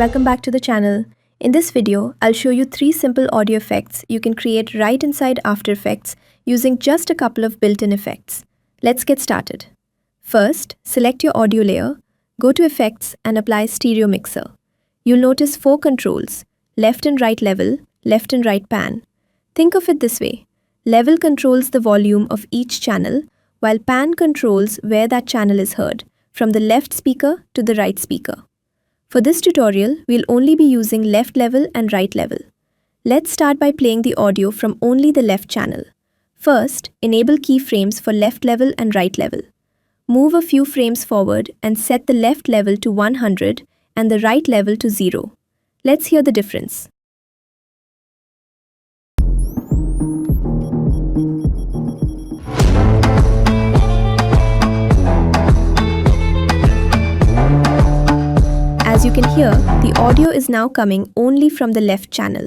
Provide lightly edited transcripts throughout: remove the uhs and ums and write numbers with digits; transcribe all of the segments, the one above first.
welcome back to the channel. In this video, I'll show you 3 simple audio effects you can create right inside After Effects using just a couple of built-in effects. Let's get started. First, select your audio layer, go to Effects and apply Stereo Mixer. You'll notice 4 controls: left and right level, left and right pan. Think of it this way: level controls the volume of each channel, while pan controls where that channel is heard, from the left speaker to the right speaker. For this tutorial, we'll only be using left level and right level. Let's start by playing the audio from only the left channel. First, enable keyframes for left level and right level. Move a few frames forward and set the left level to 100 and the right level to 0. Let's hear the difference. As you can hear, the audio is now coming only from the left channel.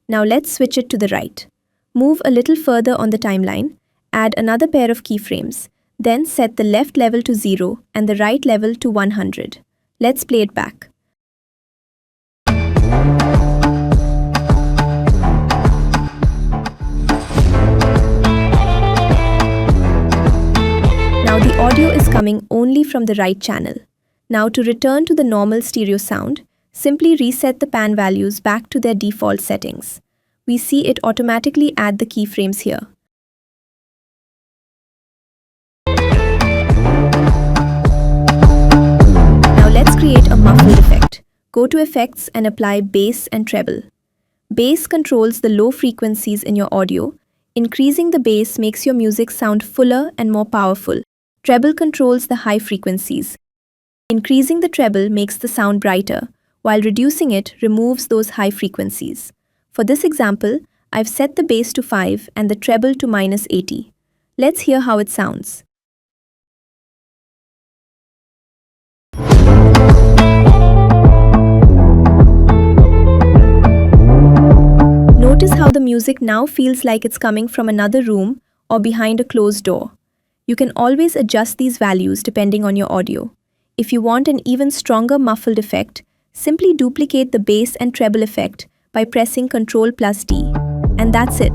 Now let's switch it to the right. Move a little further on the timeline, add another pair of keyframes, then set the left level to 0 and the right level to 100. Let's play it back. Now the audio is coming only from the right channel. Now to return to the normal stereo sound, simply reset the pan values back to their default settings. We see it automatically add the keyframes here. Now let's create a muffled effect. Go to Effects and apply Bass and Treble. Bass controls the low frequencies in your audio. Increasing the bass makes your music sound fuller and more powerful. Treble controls the high frequencies. Increasing the treble makes the sound brighter, while reducing it removes those high frequencies. For this example, I've set the bass to 5 and the treble to -80. Let's hear how it sounds. Notice how the music now feels like it's coming from another room or behind a closed door. You can always adjust these values depending on your audio. If you want an even stronger muffled effect, simply duplicate the bass and treble effect by pressing Ctrl+D. And that's it.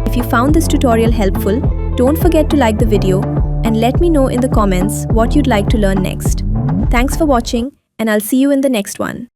If you found this tutorial helpful, don't forget to like the video and let me know in the comments what you'd like to learn next. Thanks for watching, and I'll see you in the next one.